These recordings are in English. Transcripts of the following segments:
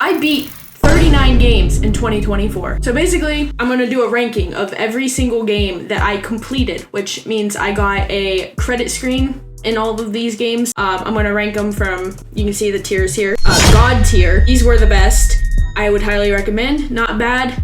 I beat 39 games in 2024. So basically, I'm gonna do a ranking of every single game that I completed, which means I got a credit screen in all of these games. I'm gonna rank them from, you can see the tiers here. God tier, these were the best. I would highly recommend. Not bad,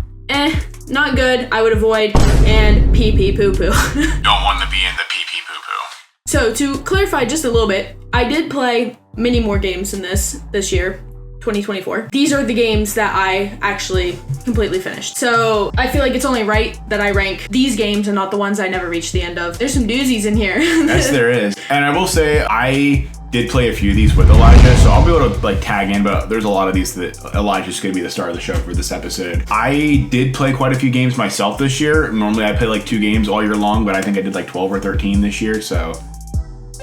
not good, I would avoid, and pee pee poo poo. Don't want to be in the pee pee poo poo. So to clarify just a little bit, I did play many more games in this year, 2024. These are the games that I actually completely finished. So I feel like it's only right that I rank these games and not the ones I never reached the end of. There's some doozies in here. Yes, there is. And I will say, I did play a few of these with Elijah, so I'll be able to like tag in, but there's a lot of these that Elijah's gonna be the star of the show for this episode. I did play quite a few games myself this year. Normally I play like 2 games all year long, but I think I did like 12 or 13 this year, so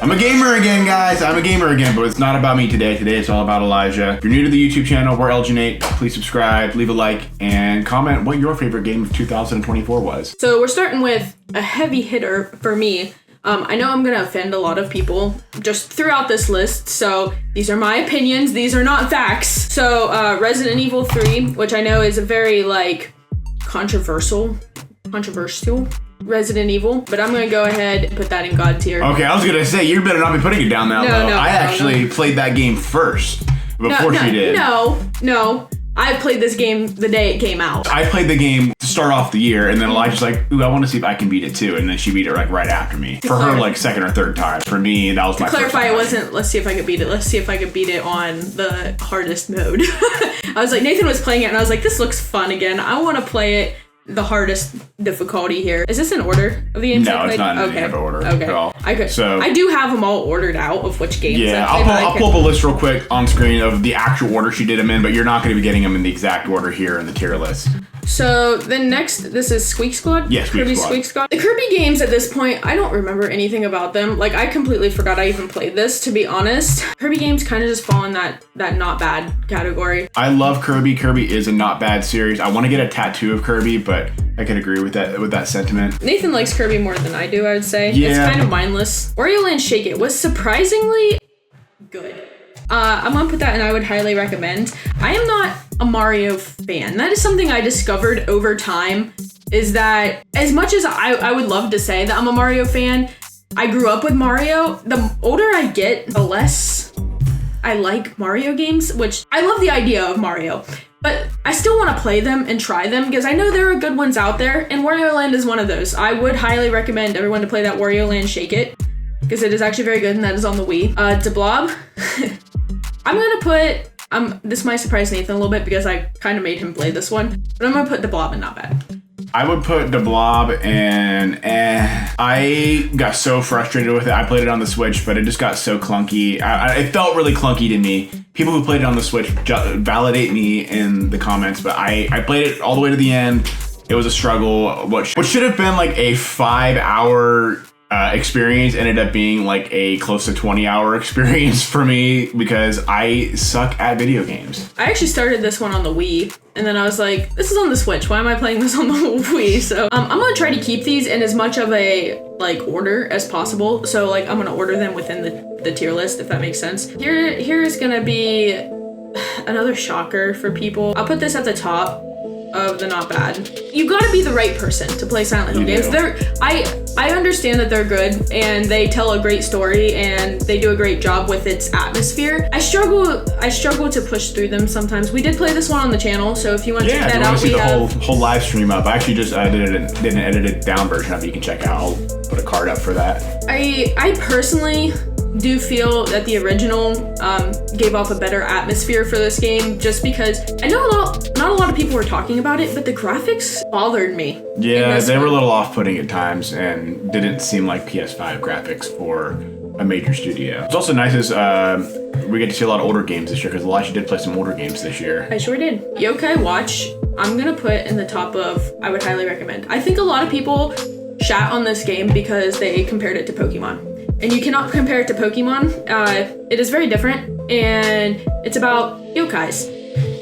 I'm a gamer again, guys. I'm a gamer again, but it's not about me today. Today it's all about Elijah. If you're new to the YouTube channel, we're Elginate. Please subscribe, leave a like, and comment what your favorite game of 2024 was. So we're starting with a heavy hitter for me. I know I'm gonna offend a lot of people just throughout this list, so these are my opinions, these are not facts. So Resident Evil 3, which I know is a very like controversial Resident Evil, but I'm gonna go ahead and put that in God tier. Okay, I was gonna say, you better not be putting it down that low. I actually played that game first before she did. No. I played this game the day it came out. I played the game to start off the year, and then Elijah's like, ooh, I want to see if I can beat it too. And then she beat it like right after me. For her, like second or third time. For me, that was my first time. To clarify, it wasn't, let's see if I could beat it. Let's see if I could beat it on the hardest mode. I was like, Nathan was playing it, and I was like, this looks fun again. I want to play it the hardest difficulty here. Is this in order of the games? No, it's not in any order at all. I do have them all ordered out of which games. Yeah, I'll pull up a list real quick on screen of the actual order she did them in, but you're not going to be getting them in the exact order here in the tier list. So then next, this is Squeak Squad? Yes, Kirby Squeak Squad. The Kirby games at this point, I don't remember anything about them. Like, I completely forgot I even played this, to be honest. Kirby games kind of just fall in that not bad category. I love Kirby. Kirby is a not bad series. I want to get a tattoo of Kirby, but I can agree with that sentiment. Nathan likes Kirby more than I do, I would say. Yeah. It's kind of mindless. Wario Land Shake It was surprisingly good. I'm gonna put that in I would highly recommend. I am not a Mario fan. That is something I discovered over time, is that as much as I would love to say that I'm a Mario fan, I grew up with Mario. The older I get, the less I like Mario games, which I love the idea of Mario, but I still want to play them and try them because I know there are good ones out there, and Wario Land is one of those. I would highly recommend everyone to play that Wario Land Shake It because it is actually very good, and that is on the Wii. DeBlob. I'm gonna put, this might surprise Nathan a little bit because I kind of made him play this one, but I'm gonna put DeBlob in not bad. I would put DeBlob in I got so frustrated with it. I played it on the Switch, but it just got so clunky. It felt really clunky to me. People who played it on the Switch validate me in the comments, but I played it all the way to the end. It was a struggle. What should have been like a 5-hour experience ended up being like a close to 20-hour experience for me because I suck at video games. I actually started this one on the Wii, and then I was like, this is on the Switch. Why am I playing this on the Wii? So I'm gonna try to keep these in as much of a like order as possible. So like I'm gonna order them within the tier list, if that makes sense. Here is gonna be another shocker for people. I'll put this at the top of the not bad. You gotta be the right person to play Silent Hill games. I understand that they're good and they tell a great story and they do a great job with its atmosphere. I struggle to push through them sometimes. We did play this one on the channel, so if you want to check that out, we have the whole live stream up. I actually just did an edited down version of it. You can check out. I'll put a card up for that. I personally do feel that the original gave off a better atmosphere for this game, just because I know not a lot of people were talking about it, but the graphics bothered me. Yeah, they were a little off-putting at times and didn't seem like PS5 graphics for a major studio. It's also nice is we get to see a lot of older games this year because Elijah did play some older games this year. I sure did. Yokai Watch, I'm gonna put in the top of I would highly recommend. I think a lot of people shat on this game because they compared it to Pokemon. And you cannot compare it to Pokemon. It is very different, and it's about yokais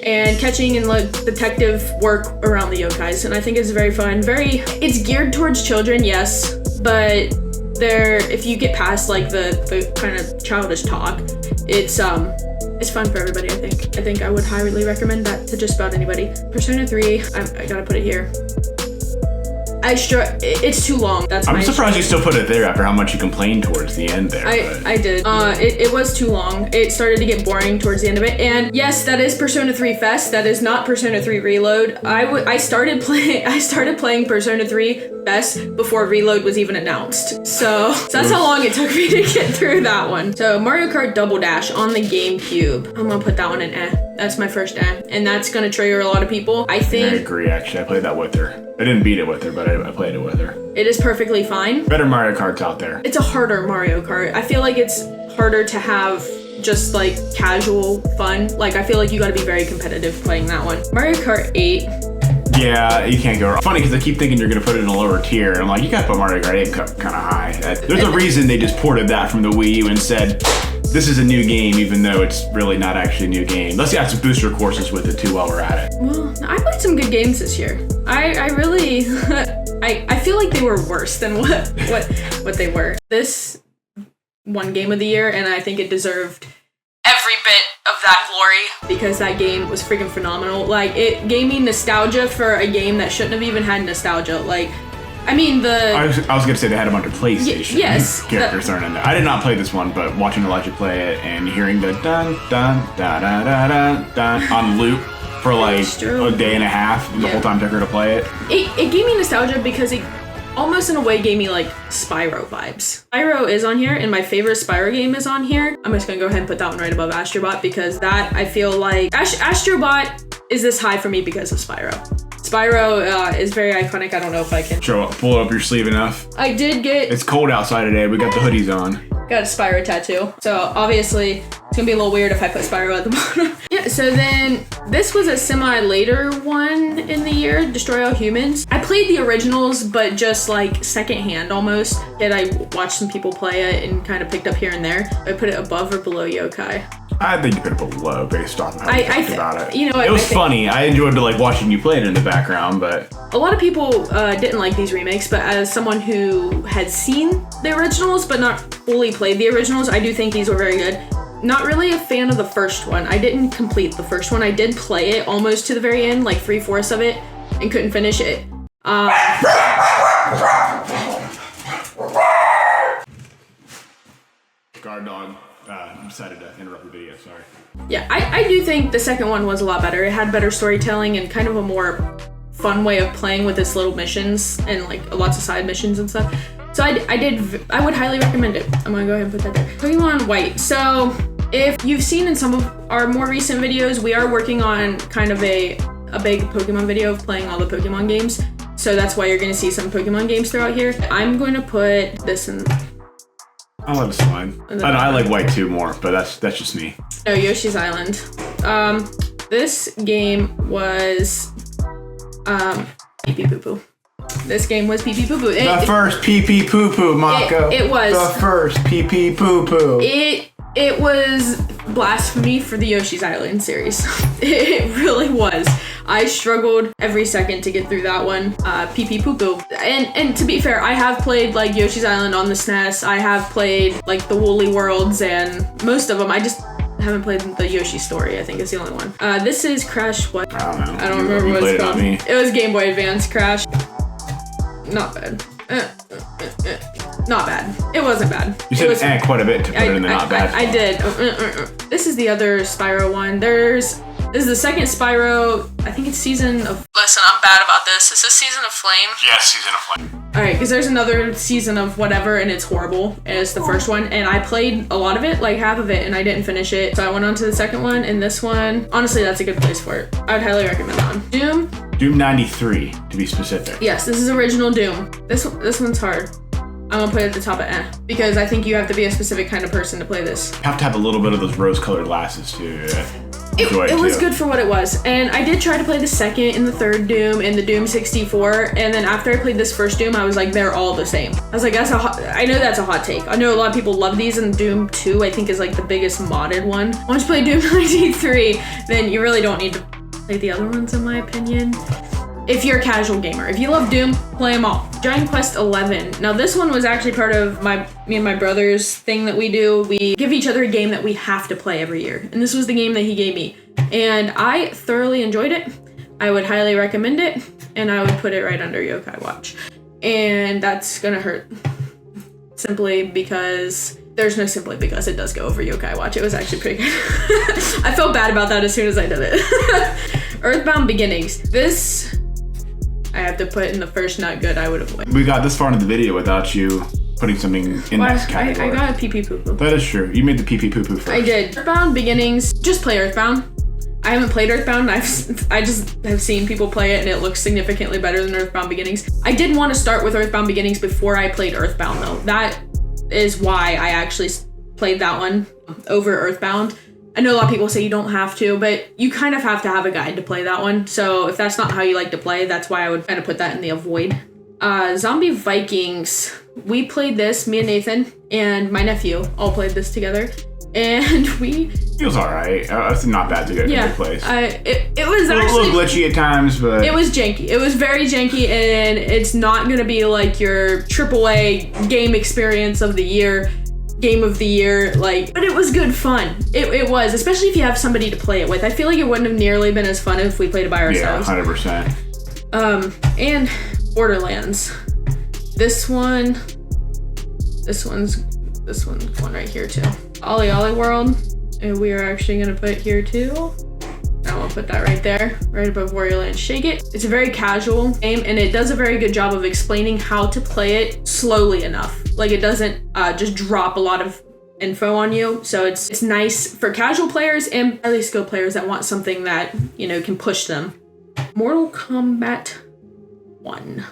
and catching and like detective work around the yokais. And I think it's very fun. It's geared towards children, yes, but if you get past like the kind of childish talk, it's It's fun for everybody, I think. I think I would highly recommend that to just about anybody. Persona 3, I gotta put it here. It's too long. I'm surprised you still put it there after how much you complained towards the end there. I did. It was too long. It started to get boring towards the end of it. And yes, that is Persona 3 Fest. That is not Persona 3 Reload. I started playing Persona 3 Fest before Reload was even announced. So that's how long it took me to get through that one. So Mario Kart Double Dash on the GameCube. I'm gonna put that one in That's my first and that's gonna trigger a lot of people. I think. I agree, actually. I played that with her. I didn't beat it with her, but I played it with her. It is perfectly fine. Better Mario Karts out there. It's a harder Mario Kart. I feel like it's harder to have just like casual fun. Like I feel like you gotta be very competitive playing that one. Mario Kart 8. Yeah, you can't go wrong. Funny because I keep thinking you're gonna put it in a lower tier. I'm like, you gotta put Mario Kart 8 kind of high. There's a reason they just ported that from the Wii U and said, this is a new game, even though it's really not actually a new game. Let's add some booster courses with it too while we're at it. Well, I played some good games this year. I really, I feel like they were worse than what they were. This won Game of the Year, and I think it deserved every bit of that glory because that game was freaking phenomenal. Like, it gave me nostalgia for a game that shouldn't have even had nostalgia. Like, I mean, I was gonna say they had a bunch of PlayStation characters thrown in there. I did not play this one, but watching Elijah play it and hearing the dun dun da da da da dun on loop for like a day and a half, the whole time it took her to play it. It gave me nostalgia because it almost in a way gave me like Spyro vibes. Spyro is on here, and my favorite Spyro game is on here. I'm just gonna go ahead and put that one right above Astrobot because that I feel like Astrobot is this high for me because of Spyro. Spyro is very iconic. I don't know if I can pull up your sleeve enough. I did get. It's cold outside today. We got the hoodies on. Got a Spyro tattoo. So obviously it's gonna be a little weird if I put Spyro at the bottom. Yeah, so then this was a semi-later one in the year, Destroy All Humans. I played the originals, but just like secondhand almost. And I watched some people play it and kind of picked up here and there. I put it above or below Yokai. I think you put it below based on how you talked about it. You know, it was funny. I enjoyed like watching you play it in the background, but a lot of people didn't like these remakes. But as someone who had seen the originals but not fully played the originals, I do think these were very good. Not really a fan of the first one. I didn't complete the first one. I did play it almost to the very end, like 3/4 of it, and couldn't finish it. Guard dog decided to interrupt the video, sorry. Yeah, I do think the second one was a lot better. It had better storytelling and kind of a more fun way of playing with its little missions and like lots of side missions and stuff. So I would highly recommend it. I'm gonna go ahead and put that there. Pokemon White. So if you've seen in some of our more recent videos, we are working on kind of a big Pokemon video of playing all the Pokemon games. So that's why you're gonna see some Pokemon games throughout here. I'm going to put this in. Oh, that's fine. I like White 2 more, but that's just me. No, Yoshi's Island. This game was Pee Pee Poo Poo. This game was Pee Pee Poo Poo. The first Pee Pee Poo Poo, Mako. It was. The first Pee Pee Poo Poo. It was blasphemy for the Yoshi's Island series. It really was. I struggled every second to get through that one. Pee Pee Poo Poo. And to be fair, I have played like Yoshi's Island on the SNES. I have played like the Woolly Worlds and most of them. I just haven't played the Yoshi Story. I think it's the only one. This is Crash what? I don't know. I don't remember what it's called. It was Game Boy Advance Crash. Not bad. Not bad. It wasn't bad. You said quite a bit to put it in the not bad. I did. This is the other Spyro one. This is the second Spyro. I think it's Season of... Listen, I'm bad about this. Is this Season of Flame? Yes, Season of Flame. Alright, because there's another Season of whatever, and it's horrible. And it's the first one. And I played a lot of it, like half of it, and I didn't finish it. So I went on to the second one, and this one... Honestly, that's a good place for it. I would highly recommend that one. Doom 93, to be specific. Yes, this is original Doom. This one's hard. I'm gonna put it at the top of because I think you have to be a specific kind of person to play this. You have to have a little bit of those rose-colored glasses too. It was good for what it was. And I did try to play the second and the third Doom and the Doom 64. And then after I played this first Doom, I was like, they're all the same. I was like, I know that's a hot take. I know a lot of people love these, and Doom 2 I think is like the biggest modded one. Once you play Doom 93, then you really don't need to play the other ones in my opinion. if you're a casual gamer. If you love Doom, play them all. Dragon Quest 11. Now this one was actually part of me and my brother's thing that we do. We give each other a game that we have to play every year. And this was the game that he gave me. And I thoroughly enjoyed it. I would highly recommend it. And I would put it right under Yokai Watch. And that's gonna hurt. Simply because... There's no simply because it does go over Yokai Watch. It was actually pretty good. I felt bad about that as soon as I did it. Earthbound Beginnings. This, I have to put in the first not good I would avoid. We got this far into the video without you putting something in that category. I got a pee-pee poo-poo. That is true. You made the pee-pee poo-poo first. I did. Earthbound Beginnings. Just play Earthbound. I haven't played Earthbound. I just have seen people play it and it looks significantly better than Earthbound Beginnings. I did want to start with Earthbound Beginnings before I played Earthbound though. That is why I actually played that one over Earthbound. I know a lot of people say you don't have to, but you kind of have to have a guide to play that one. So if that's not how you like to play, that's why I would kind of put that in the avoid. Zombie Vikings. We played this, me and Nathan and my nephew all played this together. And it was alright. It's not bad to get into place. It was actually a little glitchy at times, but it was janky. It was very janky, and it's not gonna be like your AAA game experience of the year, game of the year, but it was good fun. It was, especially if you have somebody to play it with. I feel like it wouldn't have nearly been as fun if we played it by ourselves. Yeah, 100%. And Borderlands. This one's one right here too. Ollie Ollie World, and we are actually gonna put here too. Now I'll put that right there, right above Wario Land Shake It. It's a very casual game, and it does a very good job of explaining how to play it slowly enough. Like it doesn't just drop a lot of info on you. So it's nice for casual players and highly skilled players that want something that, can push them. Mortal Kombat 1.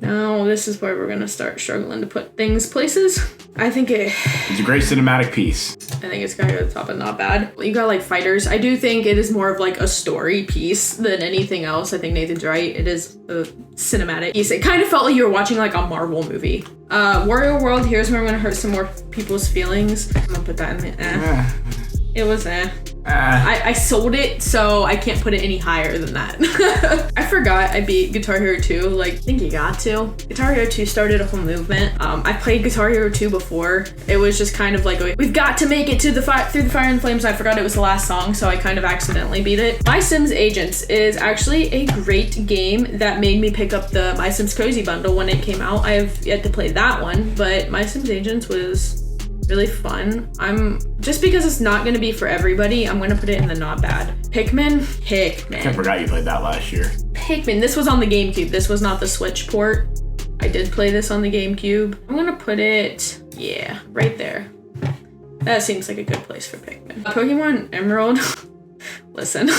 Now, this is where we're gonna start struggling to put things places. I think it's a great cinematic piece. I think it's gotta go to the top of not bad. You got fighters. I do think it is more of a story piece than anything else. I think Nathan's right. It is a cinematic piece. It kind of felt like you were watching a Marvel movie. Wario World, here's where I'm gonna hurt some more people's feelings. I'm gonna put that in the It was I sold it, so I can't put it any higher than that. I forgot I beat Guitar Hero 2. I think you got to. Guitar Hero 2 started a whole movement. I played Guitar Hero 2 before. It was just kind of we've got to make it to through the fire and flames. I forgot it was the last song, so I kind of accidentally beat it. My Sims Agents is actually a great game that made me pick up the My Sims Cozy bundle when it came out. I have yet to play that one, but My Sims Agents was really fun. Just because it's not going to be for everybody, I'm going to put it in the not bad. Pikmin. I forgot you played that last year. Pikmin. This was on the GameCube. This was not the Switch port. I did play this on the GameCube. I'm going to put it, right there. That seems like a good place for Pikmin. Pokemon Emerald. Listen.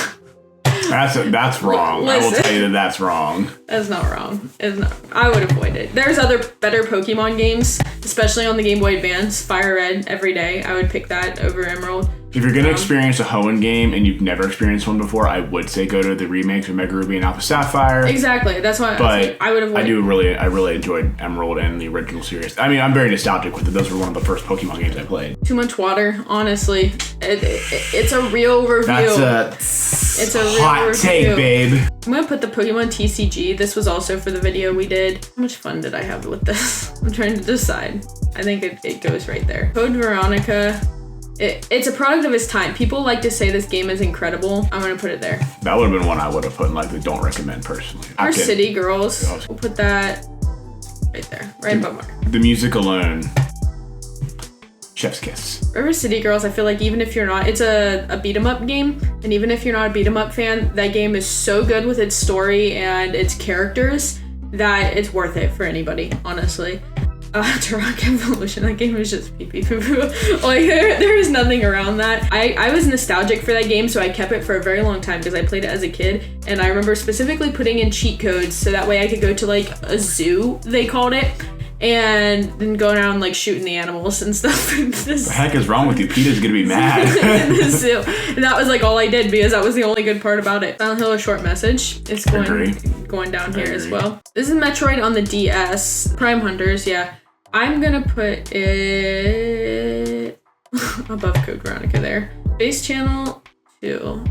That's wrong. Listen. I will tell you that's wrong. That's not wrong. It's not. I would avoid it. There's other better Pokemon games, especially on the Game Boy Advance. Fire Red every day. I would pick that over Emerald. If you're going to experience a Hoenn game and you've never experienced one before, I would say go to the remakes of Mega Ruby and Alpha Sapphire. Exactly. That's why I would avoid it. I really enjoyed Emerald and the original series. I mean, I'm very nostalgic with it. Those were one of the first Pokemon games I played. Too much water, honestly. It's a real review. It's a real hot take, babe. I'm going to put the Pokemon TCG. This was also for the video we did. How much fun did I have with this? I'm trying to decide. I think it goes right there. Code Veronica. It's a product of its time. People like to say this game is incredible. I'm gonna put it there. That would have been one I would have put in the don't recommend personally. Our City Girls. We'll put that right there, right above Mark. The music alone. Chef's kiss. River City Girls, I feel like even if you're not, it's a beat 'em up game, and even if you're not a beat 'em up fan, that game is so good with its story and its characters that it's worth it for anybody, honestly. Turok Evolution, that game was just pee-pee poo-poo. There is nothing around that. I was nostalgic for that game, so I kept it for a very long time because I played it as a kid, and I remember specifically putting in cheat codes so that way I could go to a zoo, they called it, and then go around shooting the animals and stuff. What the heck is wrong with you? PETA's gonna be mad. In the zoo. And that was all I did because that was the only good part about it. Silent Hill: A Short Message. It's going down here as well. This is Metroid on the DS. Prime Hunters, yeah. I'm gonna put it above Code Veronica there. Base Channel 2.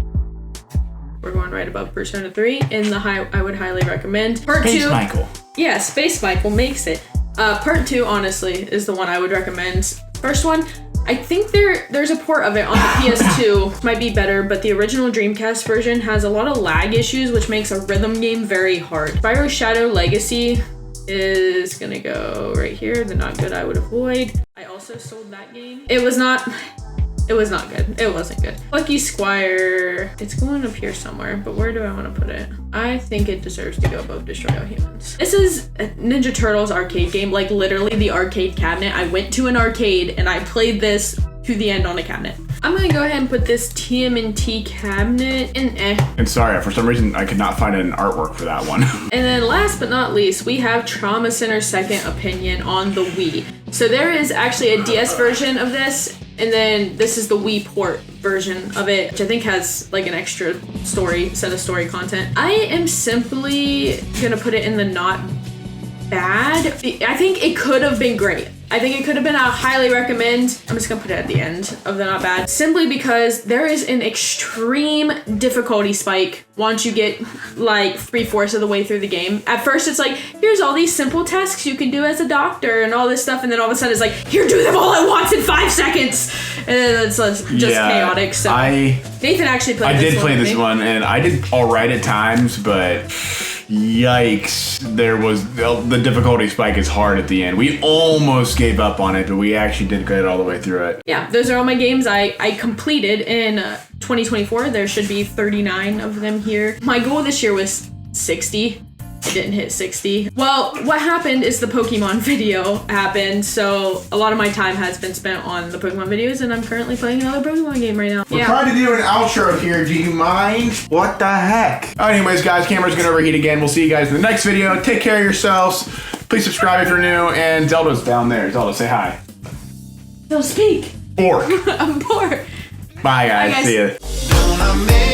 we're going right above Persona 3 in the high. I would highly recommend. Part Space 2. Michael. Yeah, Space Michael makes it. Part 2, honestly, is the one I would recommend. First one, I think there's a port of it on the PS2. Might be better, but the original Dreamcast version has a lot of lag issues, which makes a rhythm game very hard. Spyro Shadow Legacy is gonna go right here. The not good I would avoid. I also sold that game. It was not good. It wasn't good. Lucky Squire, it's going up here somewhere, but where do I want to put it? I think it deserves to go above Destroy All Humans. This is a Ninja Turtles arcade game, like literally the arcade cabinet. I went to an arcade and I played this to the end on a cabinet. I'm gonna go ahead and put this TMNT cabinet in And sorry, for some reason I could not find an artwork for that one. And then last but not least, we have Trauma Center Second Opinion on the Wii. So there is actually a DS version of this, and then this is the Wii port version of it, which I think has like an extra set of story content. I am simply gonna put it in the not bad. I think it could have been great. I think it could have been a highly recommend. I'm just gonna put it at the end of the not bad, simply because there is an extreme difficulty spike once you get like 3/4 of the way through the game. At first it's like, here's all these simple tasks you can do as a doctor and all this stuff, and then all of a sudden it's like, here, do them all at once in 5 seconds, and then it's just chaotic. So Nathan actually played this one. I did play this one, and I did all right at times, but yikes, there was the difficulty spike is hard at the end. We almost gave up on it, but we actually did get all the way through it. Yeah, those are all my games I completed in 2024. There should be 39 of them here. My goal this year was 60. I didn't hit 60. Well, what happened is the Pokemon video happened, so a lot of my time has been spent on the Pokemon videos, and I'm currently playing another Pokemon game right now. We're trying to do an outro here. Do you mind? What the heck? Anyways, guys, camera's gonna overheat again. We'll see you guys in the next video. Take care of yourselves. Please subscribe if you're new, and Zelda's down there. Zelda, say hi. Don't speak. Bork. I'm bored. Bye, guys. Bye, guys. See ya.